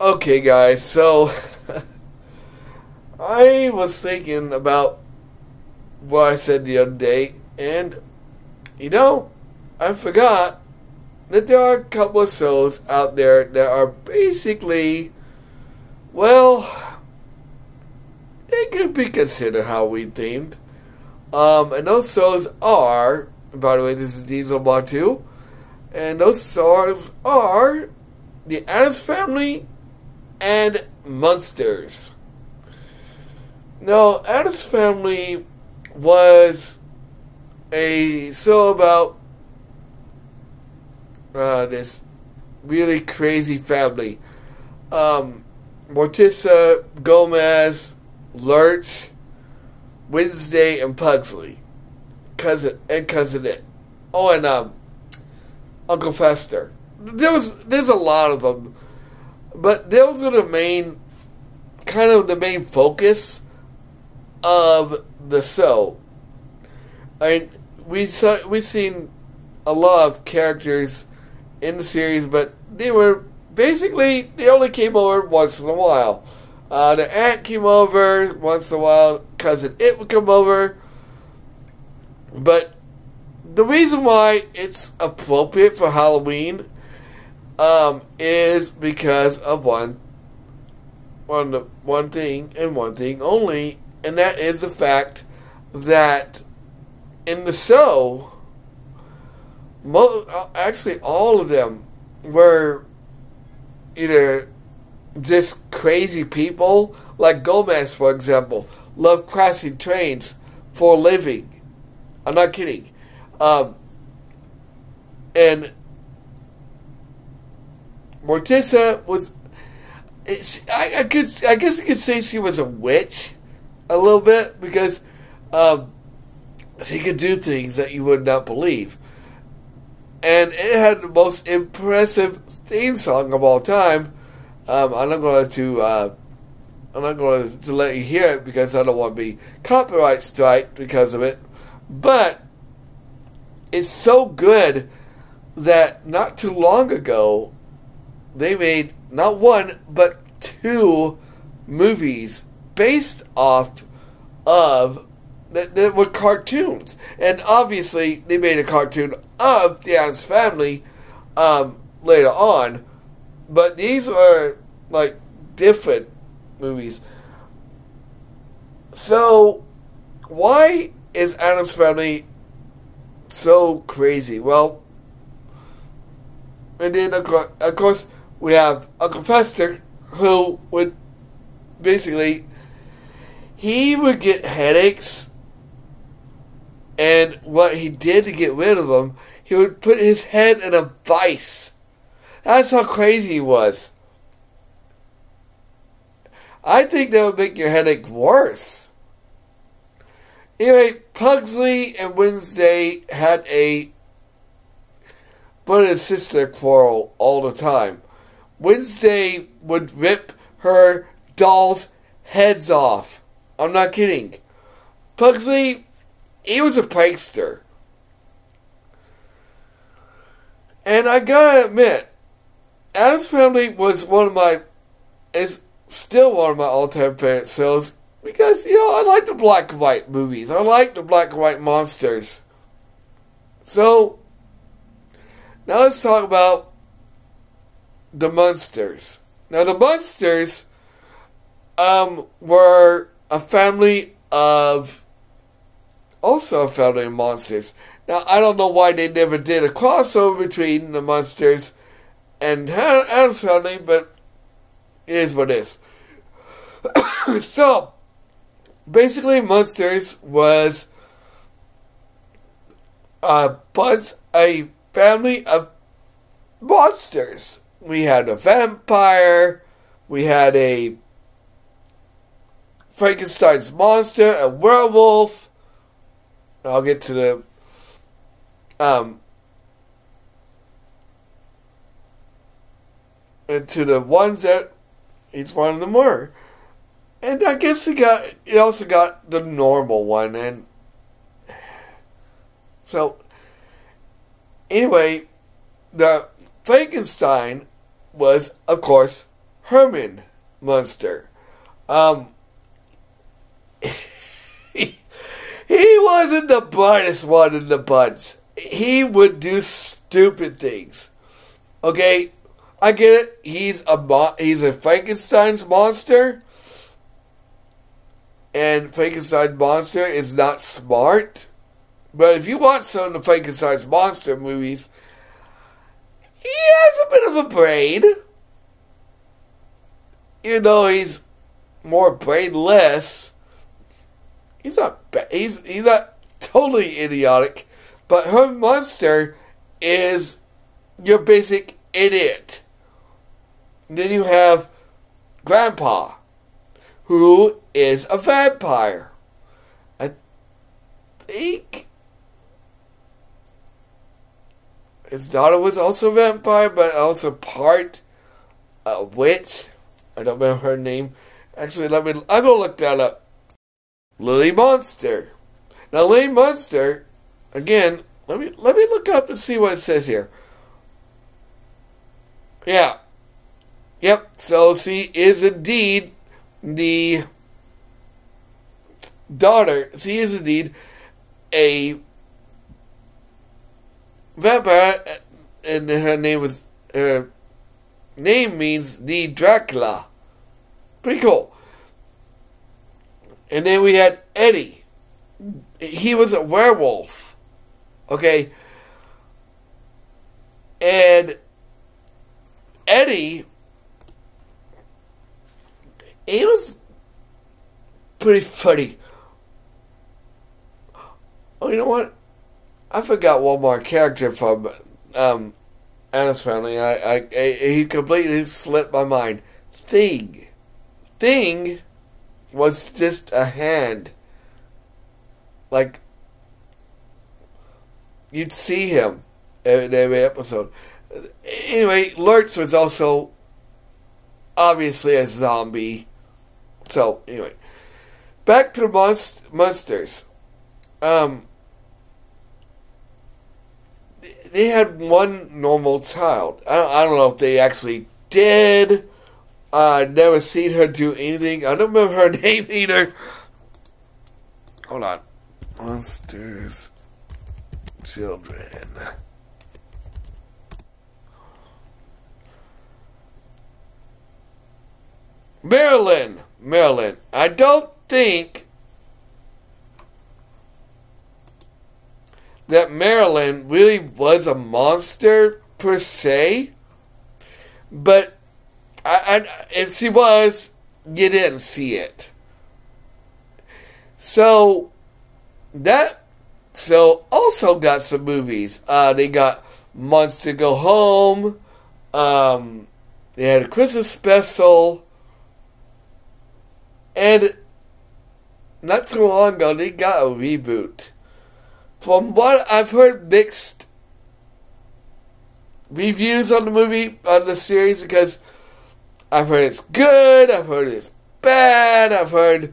Okay, guys, so I was thinking about what I said the other day, and I forgot that there are a couple of shows out there that are basically, well, they could be considered Halloween themed. And those shows are, by the way, this is Diesel Bar 2, and those shows are The Addams Family and Munsters. Now, Addams Family was a show about this really crazy family. Morticia, Gomez, Lurch, Wednesday, and Pugsley. Cousin It. Oh, and Uncle Fester. There's a lot of them. But those are the main focus of the show. I mean, we've seen a lot of characters in the series, but they only came over once in a while. The aunt came over once in a while. Cousin It would come over. But the reason why it's appropriate for Halloween is because of one thing and one thing only, and that is the fact that in the show, actually all of them were either just crazy people, like Gomez, for example, loved crashing trains for a living. I'm not kidding. And Morticia was, I guess you could say she was a witch, a little bit, because she could do things that you would not believe. And it had the most impressive theme song of all time. I'm not going to let you hear it because I don't want to be copyright strike because of it. But it's so good that not too long ago they made not one but two movies based off of that were cartoons. And obviously they made a cartoon of the Addams Family later on, but these are like different movies. So why is Addams Family so crazy? Well, and then of course we have Uncle Fester, who would basically, he would get headaches, and what he did to get rid of them, he would put his head in a vice. That's how crazy he was. I think that would make your headache worse. Anyway, Pugsley and Wednesday had a brother and sister quarrel all the time. Wednesday would rip her dolls' heads off. I'm not kidding. Pugsley, he was a prankster. And I gotta admit, Addams Family is still one of my all-time favorite shows. Because, I like the black and white movies. I like the black and white monsters. So, now let's talk about the Munsters. Now, the Munsters were a family of monsters. Now, I don't know why they never did a crossover between the Munsters and Addams Family, but it is what it is. So, basically, Munsters was a family of monsters. We had a vampire, we had a Frankenstein's monster, a werewolf. I'll get to the ones that each one of them were. And I guess he also got the normal one, and so anyway, the Frankenstein was, of course, Herman Munster. He wasn't the brightest one in the bunch. He would do stupid things. Okay, I get it. He's a Frankenstein's monster. And Frankenstein's monster is not smart. But if you watch some of the Frankenstein's monster movies, he has a bit of a brain. You know, he's more brainless. He's not totally idiotic. But her monster is your basic idiot. Then you have Grandpa, who is a vampire. I think his daughter was also a vampire, but also part a witch. I don't remember her name. Actually, I'm gonna look that up. Lily Munster. Now, Lily Munster, again, let me look up and see what it says here. Yeah. Yep. So she is indeed the daughter. She is indeed a vampire, and her name means the Dracula. Pretty cool. And then we had Eddie. He was a werewolf. Okay. And Eddie, he was pretty funny. Oh, you know what? I forgot one more character from Addams Family. He completely slipped my mind. Thing was just a hand. Like, you'd see him in every episode. Anyway, Lurch was also obviously a zombie. So, anyway. Back to the Munsters. They had one normal child. I don't know if they actually did. Never seen her do anything. I don't remember her name either. Hold on. Munsters children. Marilyn. I don't think that Marilyn really was a monster per se, but if she was, you didn't see it. So also got some movies. They got Months to Go Home. They had a Christmas special. And not too long ago, they got a reboot. From what I've heard, mixed reviews on the movie, on the series, because I've heard it's good, I've heard it's bad, I've heard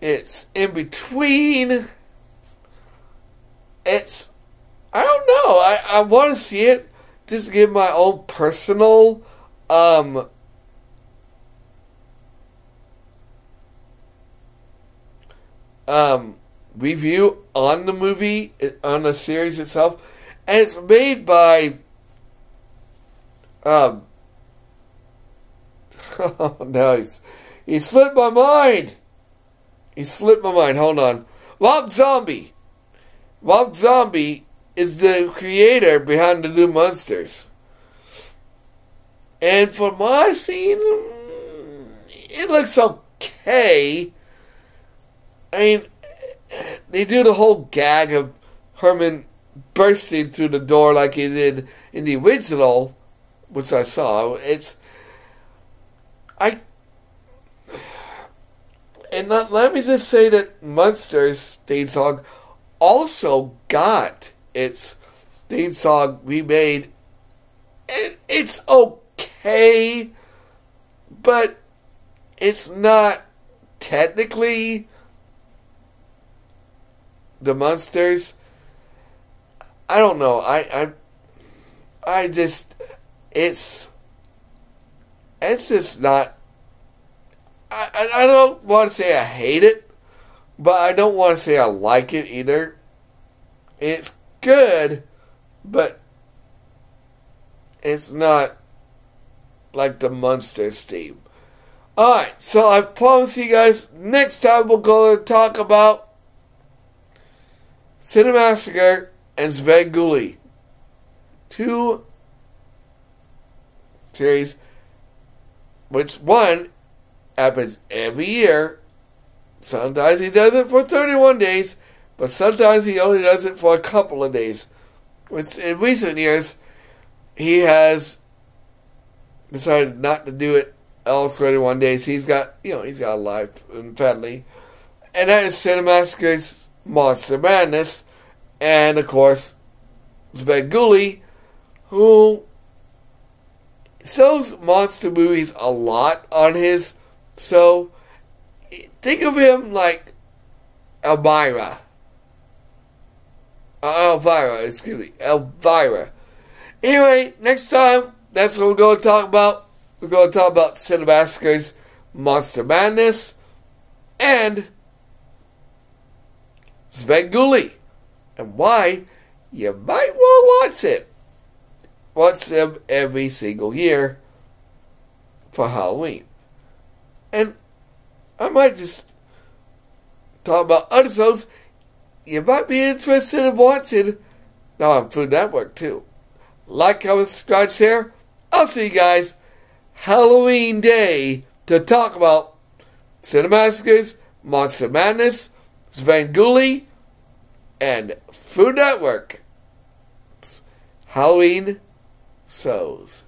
it's in between. I don't know. I want to see it just to give my own personal review on the movie, on the series itself. And it's made by oh no, he slipped my mind. Hold on. Rob Zombie is the creator behind the new Munsters. And from what I've seen, it looks okay. I mean, they do the whole gag of Herman bursting through the door like he did in the original, which I saw. Let me just say that Munsters theme song also got its theme song remade. And it's okay, but it's not technically the Munsters. I don't know. I just, it's it's just not. I don't want to say I hate it, but I don't want to say I like it either. It's good, but it's not like the Munsters theme. Alright, so I promise you guys, next time we'll go and talk about Cinemassacre and Svengoolie. 2 series, which one happens every year. Sometimes he does it for 31 days, but sometimes he only does it for a couple of days. Which in recent years, he has decided not to do it all 31 days. He's got a life and family. And that is Cinemassacre's Monster Madness. And of course, Svengoolie, who shows monster movies a lot on his show. Think of him like Elvira. Elvira. Anyway, next time, that's what we're going to talk about. We're going to talk about Cinemassacre's Monster Madness and Svengoolie, and why you might want to watch it. Watch them every single year for Halloween. And I might just talk about other shows you might be interested in watching now on Food Network too. Like, comment, subscribe, share. I'll see you guys Halloween Day to talk about Cinemassacres, Monster Madness, Svengoolie, and Food Network Halloween shows.